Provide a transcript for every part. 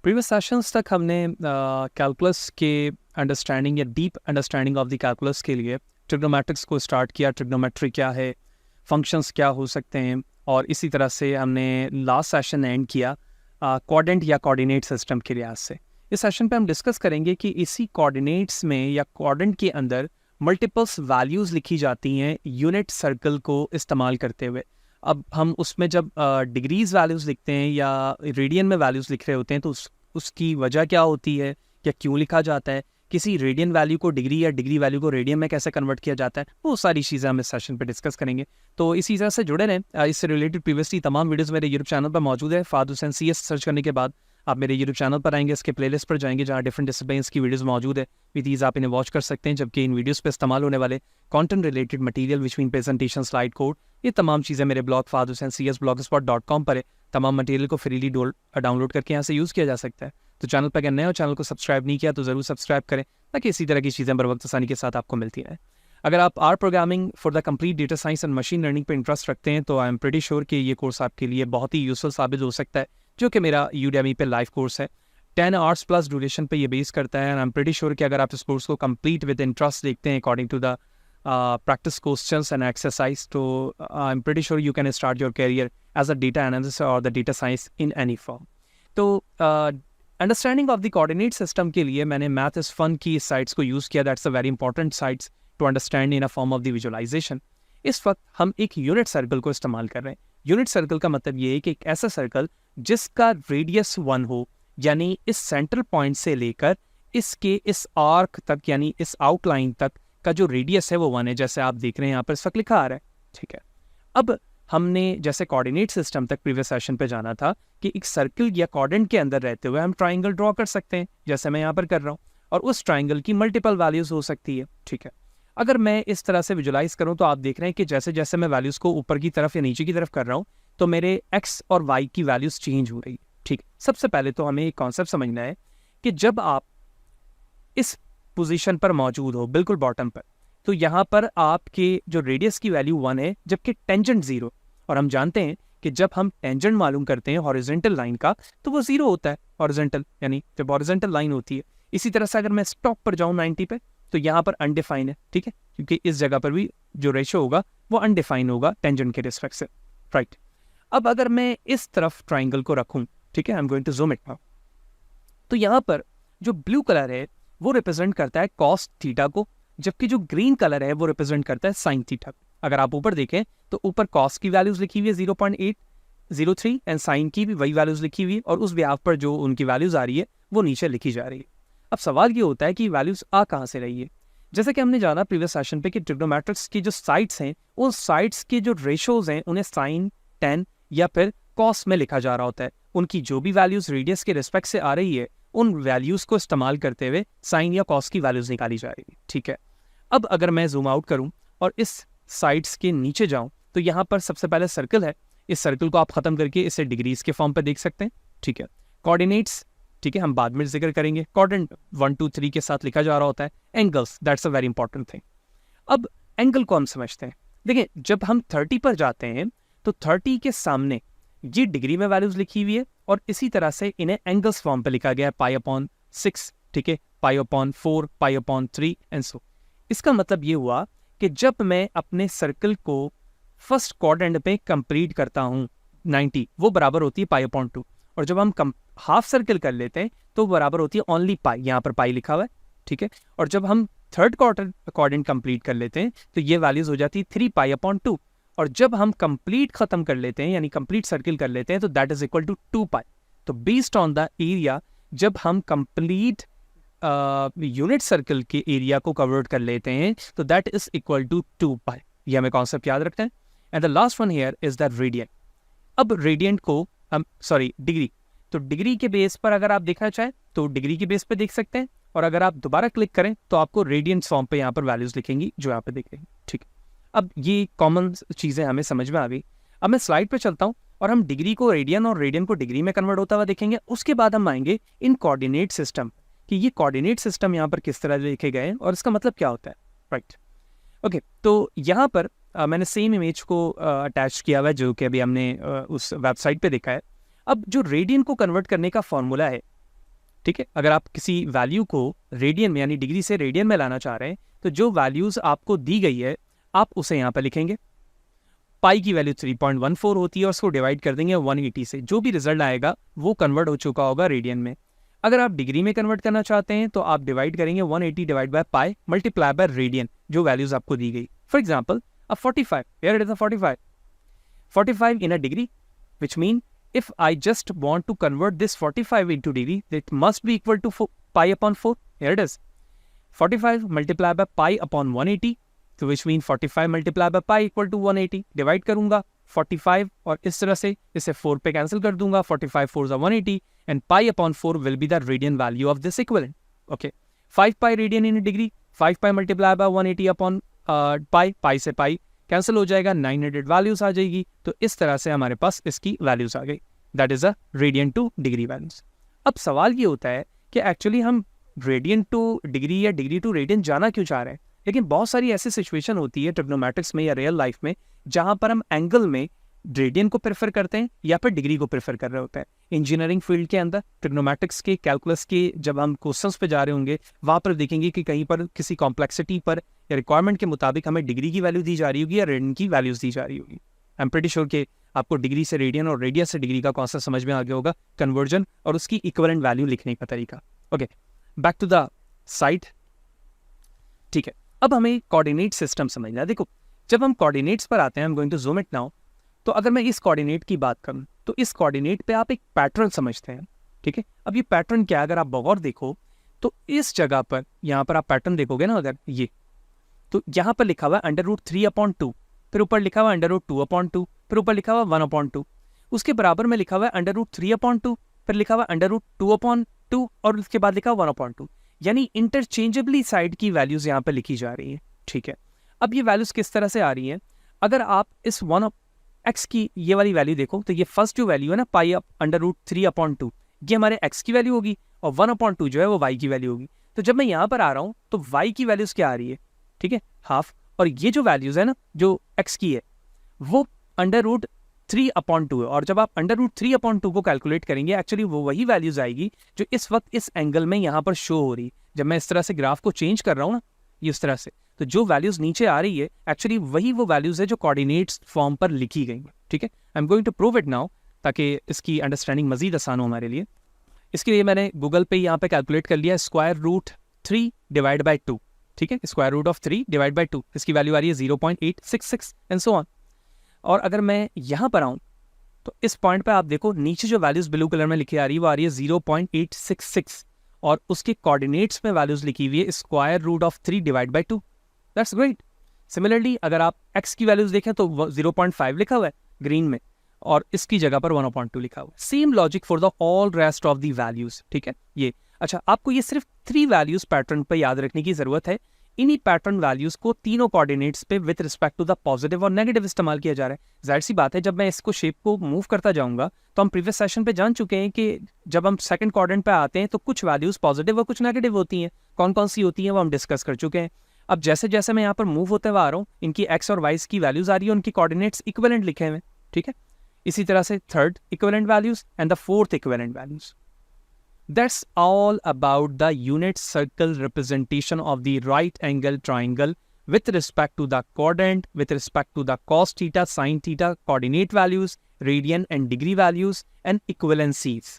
Previous sessions तक हमने calculus के अंडरस्टैंडिंग या deep understanding of the calculus के लिए ट्रिग्नोमेट्रिक्स को स्टार्ट किया। ट्रिग्नोमेट्री क्या है, फंक्शंस क्या हो सकते हैं, और इसी तरह से हमने लास्ट सेशन एंड किया कोऑर्डिनेट या कोऑर्डिनेट सिस्टम के लिहाज से। इस सेशन पे हम डिस्कस करेंगे कि इसी कोऑर्डिनेट्स में या कोऑर्डिनेट के अंदर मल्टीपल्स वैल्यूज़ लिखी जाती हैं यूनिट सर्कल को इस्तेमाल करते हुए। अब हम उसमें जब डिग्रीज़ वैल्यूज़ लिखते हैं या रेडियन में वैल्यूज़ लिख रहे होते हैं तो उसकी वजह क्या होती है या क्यों लिखा जाता है, किसी रेडियन वैल्यू को डिग्री या डिग्री वैल्यू को रेडियन में कैसे कन्वर्ट किया जाता है, वो सारी चीज़ें हम इस सेशन पे डिस्कस करेंगे। तो इसी तरह से जुड़े रहें। इससे रिलेटेड प्रीवियसली तमाम वीडियोस मेरे यूट्यूब चैनल पर मौजूद है। फ़ाद हुसैन CS सर्च करने के बाद आप मेरे यूट्यूब चैनल पर आएंगे, इसके प्लेलिस्ट पर जाएंगे जहाँ डिफरेंट डिसिप्लिन्स की वीडियोस मौजूद है। विद ईज आप इन्हें वॉच कर सकते हैं, जबकि इन वीडियोस पे इस्तेमाल होने वाले content related material which mean presentation, slide code, ये तमाम चीज़ें मेरे ब्लॉग fahadhusaincs.blogspot.com पर है। तमाम मटेरियल को फ्रीली डाउनलोड करके यहाँ से यूज़ किया जा सकता है। तो चैनल पर अगर नए हो, चैनल को सब्सक्राइब नहीं किया तो ज़रूर सब्सक्राइब करें ताकि इसी तरह की चीज़ें बर वक्त आसानी के साथ आपको मिलती रहें। अगर आप R programming for the complete data science and machine learning पे इंटरेस्ट रखते हैं तो आई एम प्रीटी श्योर कि ये कोर्स आपके लिए बहुत ही यूजफुल साबित हो सकता है, जो कि मेरा Udemy पे लाइव कोर्स है। 10 आवर्स प्लस ड्यूरेशन पे ये बेस करता है and I am pretty sure कि अगर आप इस कोर्स को कंप्लीट विद इंटरेस्ट देखते हैं according to the practice questions and exercise, so I'm pretty sure you can start your career as a data analyst or the data science in any form. तो understanding of the coordinate system के लिए मैंने math is fun की sites को use किया। That's a very important sites to understand in a form of the visualisation. इस वक्त हम एक यूनिट सर्कल को इस्तेमाल कर रहे हैं। यूनिट सर्कल का मतलब ये है कि एक ऐसा सर्कल जिसका रेडियस 1 हो, यानी इस सेंट्रल पॉइंट से लेकर इसके इस आर्क तक यानी इस आउटलाइन तक का जो रेडियस है वो 1 है, जैसे आप देख रहे हैं यहाँ पर इस वक्त लिखा आ रहा है। ठीक है, अब हमने जैसे कोऑर्डिनेट सिस्टम तक प्रीवियस सेशन पे जाना था कि एक सर्कल या कोऑर्डिनेट के अंदर रहते हुए हम ट्राइंगल ड्रॉ कर सकते हैं, जैसे मैं यहाँ पर कर रहा हूँ, और उस ट्राइंगल की मल्टीपल वैल्यूज हो सकती है। ठीक है, अगर मैं इस तरह से विजुलाइज करूँ तो आप देख रहे हैं कि जैसे जैसे मैं वैल्यूज को ऊपर की तरफ या नीचे की तरफ कर रहा हूँ तो मेरे एक्स और वाई की वैल्यूज चेंज हो रही है। ठीक, सबसे पहले तो हमें एक कॉन्सेप्ट समझना है कि जब आप इस पोजिशन पर मौजूद हो, बिल्कुल बॉटम पर, तो यहाँ पर आपके जो रेडियस की वैल्यू 1 है जबकि टेंजेंट 0, और हम जानते हैं कि जब हम टेंजेंट मालूम करते हैं हॉरिजॉन्टल लाइन का तो वो 0 होता है, हॉरिजॉन्टल यानी जब हॉरिजॉन्टल लाइन होती है। इसी तरह से अगर मैं स्टॉप पर जाऊँ 90 पे तो यहाँ पर अनडिफाइन है। ठीक है, क्योंकि इस जगह पर भी जो रेशो होगा वो अनडिफाइन होगा टेंजेंट के रिस्पेक्ट से। राइट, अब अगर मैं इस तरफ ट्राइंगल को रखूँ, ठीक है, I am going to zoom it now, तो यहाँ पर जो ब्लू कलर है वो रिप्रेजेंट करता है कॉस थीटा को, जबकि जो ग्रीन कलर है वो रिप्रेजेंट करता है साइन थीटा। अगर आप ऊपर देखें तो ऊपर कॉस की वैल्यूज लिखी हुई है 0.803 एंड साइन की भी वही वैल्यूज लिखी हुई है, और उस ब्याह पर जो उनकी वैल्यूज आ रही है वो नीचे लिखी जा रही है। अब सवाल ये होता है कि वैल्यूज आ कहाँ से रही है। जैसे कि हमने जाना प्रीवियस सेशन पे कि ट्रिग्नोमेट्रिक्स की जो साइड्स हैं उन साइड्स के जो रेशोज हैं उन्हें साइन, टेन या फिर कॉस में लिखा जा रहा होता है। उनकी जो भी वैल्यूज रेडियस के रिस्पेक्ट से आ रही है उन वैल्यूज को इस्तेमाल करते हुए साइन या कॉस की वैल्यूज निकाली जा रही है। ठीक है, अब अगर मैं जूम आउट करूं और इस साइड्स के नीचे जाऊं तो यहाँ पर सबसे पहले सर्कल है। इस सर्कल को आप खत्म करके इसे डिग्रीज के फॉर्म पे देख सकते हैं। ठीक है, कोऑर्डिनेट्स, ठीक है, हम बाद में जिक्र करेंगे। कोऑर्डिनेट 1 2 3 के साथ लिखा जा रहा होता है। Angles, that's a very important thing. अब एंगल को हम समझते हैं। देखिए, जब हम 30 पर जाते हैं तो 30 के सामने ये डिग्री में वैल्यूज लिखी हुई है और इसी तरह से इन्हें एंगल्स फॉर्म पे लिखा गया है, π/6, ठीक है, π/4, π/3 एंड सो। इसका मतलब ये हुआ कि जब मैं अपने सर्कल को फर्स्ट क्वाड्रेंट पे कंप्लीट करता हूँ 90, वो बराबर होती है π/2, और जब हम हाफ सर्कल कर लेते हैं तो बराबर होती है ओनली पाई, यहाँ पर पाई लिखा हुआ है। ठीक है, और जब हम थर्ड क्वाड्रेंट कंप्लीट कर लेते हैं तो ये वैल्यूज हो जाती है 3π/2, और जब हम कंप्लीट खत्म कर लेते हैं यानी कंप्लीट सर्कल कर लेते हैं तो दैट इज इक्वल टू 2π। तो बेस्ड ऑन द एरिया, जब हम कंप्लीट यूनिट सर्कल के एरिया को कवर्ड कर लेते हैं तो दैट इज इक्वल टू 2π। ये हमें कॉन्सेप्ट याद रखते हैं। And the last one here is the radian. अब रेडियन को हम डिग्री, तो डिग्री के बेस पर अगर आप देखना चाहें तो डिग्री के बेस पर देख सकते हैं, और अगर आप दोबारा क्लिक करें तो आपको रेडियंस फॉर्म पे यहाँ पर वैल्यूज लिखेंगी जो यहाँ पे देखेंगे। ठीक है, अब ये कॉमन चीज़ें हमें समझ में आ गई। अब मैं स्लाइड पे चलता हूँ और हम डिग्री को रेडियन और रेडियन को डिग्री में कन्वर्ट होता हुआ देखेंगे। उसके बाद हम आएंगे इन कोऑर्डिनेट सिस्टम कि ये कोऑर्डिनेट सिस्टम यहाँ पर किस तरह लिखे गए हैं और इसका मतलब क्या होता है। राइट, ओके, तो यहाँ पर मैंने सेम इमेज को अटैच किया हुआ है जो कि अभी हमने उस वेबसाइट पे देखा है। अब जो रेडियन को कन्वर्ट करने का फॉर्मूला है ठीक है। अगर आप किसी वैल्यू को रेडियन में यानी डिग्री से रेडियन में लाना चाह रहे हैं तो जो वैल्यूज आपको दी गई है आप उसे यहाँ पर लिखेंगे। पाई की वैल्यू 3.14 होती है और उसको डिवाइड कर देंगे 180 से, जो भी रिजल्ट आएगा वो कन्वर्ट हो चुका होगा रेडियन में। अगर आप डिग्री में कन्वर्ट करना चाहते हैं तो आप डिवाइड करेंगे 180 divide by pi multiply by radian, जो वैल्यूज आपको दी गई। फॉर एग्जाम्पल अब 45, here it is 45 in a degree, which mean if I just want to convert this 45 into degree, it must be equal to pi upon 4. Here it is. 45 multiplied by pi upon 180, so which mean 45 multiplied by pi equal to 180. Divide करूंगा 45 और इस तरह से इसे 4 पे cancel कर दूंगा, 45 4 is 180 and pi upon 4 will be the radian value of this equivalent. Okay, 5 pi radian in a degree, 5 pi multiplied by 180 upon pi से pi कैंसिल हो जाएगा, 900 वैल्यूज आ जाएगी। तो इस तरह से हमारे पास इसकी वैल्यूज आ गई, that is a radian two degree values. अब सवाल ये होता है कि एक्चुअली हम रेडियन टू डिग्री या डिग्री टू रेडियन जाना क्यों चाह रहे हैं, लेकिन बहुत सारी ऐसी सिचुएशन होती है ट्रिग्नोमेट्रिक्स में या रियल लाइफ में जहां पर हम एंगल में रेडियन को प्रेफर करते हैं या फिर डिग्री को प्रेफर कर रहे होते हैं। इंजीनियरिंग फील्ड के अंदर ट्रिग्नोमेट्रिक्स के कैलकुलस के जब हम क्वेश्चंस पे जा रहे होंगे वहां पर देखेंगे कि कहीं पर किसी कॉम्प्लेक्सिटी पर या रिक्वायरमेंट के मुताबिक हमें डिग्री की वैल्यू दी जा रही होगी या रेडियन की वैल्यूज दी जा रही होगी। आई एम प्रीटी श्योर कि आपको डिग्री से रेडियन और रेडियस से डिग्री का कॉन्सेप्ट समझ में आ गया होगा, कन्वर्जन और उसकी इक्विवेलेंट वैल्यू लिखने का तरीका। Okay, back to the side. ठीक है, अब हमें कोऑर्डिनेट सिस्टम समझना है। देखो, जब हम कोऑर्डिनेट्स पर आते हैं, I am going to zoom it now, तो अगर मैं इस कोऑर्डिनेट की बात करूं तो इस कोऑर्डिनेट पे आप एक पैटर्न समझते हैं। ठीक है, अब ये पैटर्न क्या है, अगर आप गौर देखो तो इस जगह पर यहाँ पर आप पैटर्न देखोगे ना, अगर ये तो यहाँ पर लिखा हुआ है √3/2, फिर ऊपर लिखा हुआ है √2/2, फिर ऊपर लिखा हुआ 1/2, उसके बराबर में लिखा हुआ है √3/2, फिर लिखा हुआ है √2/2 और उसके बाद लिखा हुआ 1/2, यानी इंटरचेंजेबली साइड की वैल्यूज यहाँ पर लिखी जा रही है। ठीक है, अब ये वैल्यूज किस तरह से आ रही हैं, अगर आप इस x की ये वाली वैल्यू देखो तो ये फर्स्ट जो वैल्यू है ना पाई √3/2, ये हमारे x की वैल्यू होगी और 1/2 जो है वो y की वैल्यू होगी। तो जब मैं यहाँ पर आ रहा हूँ तो y की वैल्यूज क्या आ रही है, ठीक है, हाफ, और ये जो वैल्यूज है ना जो x की है वो √3/2 है। और जब आप √3/2 को कैलकुलेट करेंगे एक्चुअली वो वही वैल्यूज आएगी जो इस वक्त इस एंगल में यहाँ पर शो हो रही है। जब मैं इस तरह से ग्राफ को चेंज कर रहा हूँ ना ये इस तरह से, तो जो वैल्यूज नीचे आ रही है एक्चुअली वही वो वैल्यूज है जो कोऑर्डिनेट्स फॉर्म पर लिखी गई है। ठीक है, I am going to prove it now ताकि इसकी अंडरस्टैंडिंग मजीद आसान हो हमारे लिए। इसके लिए मैंने गूगल पे यहाँ पे कैलकुलेट कर लिया √3 डिवाइड बाई 2। ठीक है, √3 डिवाइड बाई 2, इसकी वैल्यू आ रही है 0.866 एंड सो ऑन। और अगर मैं यहाँ पर आऊँ तो इस पॉइंट पे आप देखो नीचे जो वैल्यूज ब्लू कलर में लिखी आ रही है वो आ रही है 0.866 और उसके कोऑर्डिनेट्स में वैल्यूज लिखी हुई है √3 divide by 2। That's great. Similarly अगर आप x की वैल्यूज देखें तो 0.5 लिखा हुआ है ग्रीन में और इसकी जगह पर 1/2 लिखा हुआ है। Same logic for the all rest of the values. ठीक है, ये अच्छा, आपको ये सिर्फ 3 वैल्यूज पैटर्न पर याद रखने की जरूरत है। इन्हीं पैटर्न वैल्यूज को तीनों कोऑर्डिनेट्स पे with respect to the positive और नेगेटिव इस्तेमाल किया जा रहा है। जाहिर सी बात है जब मैं इसको शेप को मूव करता जाऊंगा तो हम प्रीवियस सेशन पे जान चुके हैं कि जब हम सेकंड कोऑर्डिनेट पे आते हैं तो कुछ वैल्यूज पॉजिटिव और कुछ नेगेटिव होती हैं। कौन कौन सी होती हैं वो हम डिस्कस कर चुके हैं। अब जैसे जैसे मैं यहाँ पर मूव होते हुए आ रहा हूँ इनकी x और y की वैल्यूज आ रही है, उनकी कोऑर्डिनेट्स इक्विवेलेंट लिखे हुए। ठीक है, इसी तरह से third equivalent values and the fourth equivalent values. That's all about the unit circle representation of the right angle triangle with respect to the quadrant, with respect to the cos theta, sin theta, coordinate values, radian and degree values and equivalencies.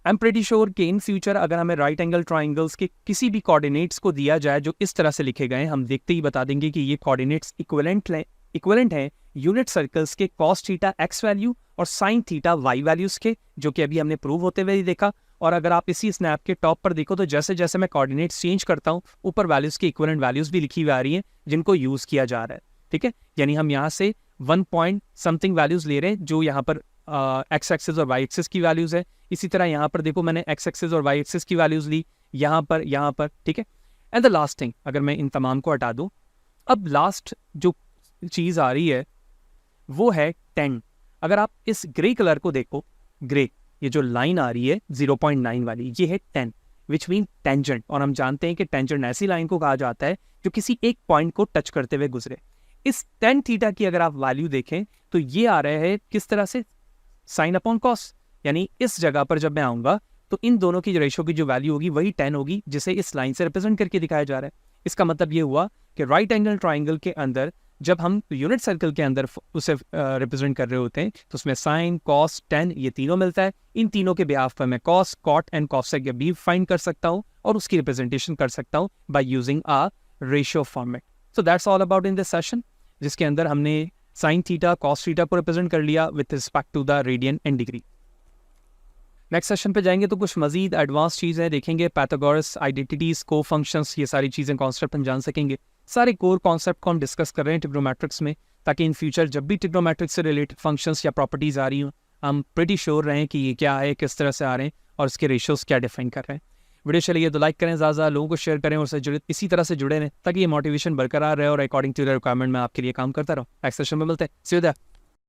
I'm pretty sure कि in future अगर हमें right angle triangles के किसी भी coordinates को दिया जाए जो इस तरह से लिखे गए हैं, हम देखते ही बता देंगे कि ये coordinates equivalent हैं यूनिट सर्कल्स के cos थीटा x वैल्यू और sin थीटा y वैल्यूज के, जो कि अभी हमने प्रूव होते हुए ही देखा। और अगर आप इसी स्नैप के टॉप पर देखो तो जैसे जैसे मैं कोऑर्डिनेट्स चेंज करता हूँ ऊपर वैल्यूज की इक्विवेलेंट वैल्यूज भी लिखी हुई आ रही हैं जिनको यूज किया जा रहा है। ठीक है, यानी हम यहाँ से 1 पॉइंट समथिंग वैल्यूज ले रहे हैं जो यहाँ पर एक्स एक्सिस और वाई एक्सिस की वैल्यूज है। इसी तरह यहाँ पर देखो मैंने एक्स एक्सिस और वाई एक्सिस की वैल्यूज ली यहाँ पर। ठीक है, एंड द लास्ट थिंग, अगर मैं इन तमाम को हटा दूँ, अब लास्ट जो चीज आ रही है वो है 10। अगर आप इस ग्रे कलर को देखो, ग्रे ये जो लाइन आ रही है 0.9 वाली, ये है 10 विच मीन टेंजेंट। और हम जानते हैं कि टेंजेंट ऐसी लाइन को कहा जाता है जो किसी एक पॉइंट को टच करते हुए गुजरे। इस tan थीटा की अगर आप वैल्यू देखें तो ये आ रहा है किस तरह से, साइन अपॉन कॉस। यानी इस जगह पर जब मैं आऊंगा तो इन दोनों की रेशो की जो वैल्यू होगी वही 10 होगी, जिसे इस लाइन से रिप्रेजेंट करके दिखाया जा रहा है। इसका मतलब ये हुआ कि राइट एंगल ट्राइंगल के अंदर जब हम यूनिट सर्कल के अंदर उसे रिप्रेजेंट कर रहे होते हैं तो उसमें साइन, कॉस, टेन ये तीनों मिलता है। इन तीनों के बिहाफ पर मैं कॉस, कॉट एंड कॉसेक भी फाइंड कर सकता हूँ और उसकी रिप्रेजेंटेशन कर सकता हूँ by using a ratio format. So that's all about in this session, जिसके अंदर हमने साइन थीटा, कॉस थीटा को रिप्रेजेंट कर लिया with respect to the radian and degree. Next session पे जाएंगे तो कुछ मजीद एडवांस चीज़ें देखेंगे, पैथागोरस आइडेंटिटीज, को फंक्शंस, ये सारी चीज़ें कॉन्सेप्ट हम जान सकेंगे। सारे कोर कॉन्सेप्ट को हम डिस्कस कर रहे हैं ट्रिग्नोमेट्रिक्स में, ताकि इन फ्यूचर जब भी ट्रिग्नोमेट्रिक्स से रिलेटेड फंक्शंस या प्रॉपर्टीज आ रही हो हम प्रीटी श्योर रहें कि ये क्या है, किस तरह से आ रहे हैं और इसके रेशियोज क्या डिफाइन कर रहे हैं। वीडियो चलिए तो लाइक करें, ज़्यादा लोगों को शेयर करें और उससे जुड़े इसी तरह से जुड़े रहें ताकि ये मोटिवेशन बरकरार रहे और अकॉर्डिंग टू द रिक्वायरमेंट में आपके लिए काम करता रहो। नेक्स्ट सेशन में मिलते हैं, सी यू देयर।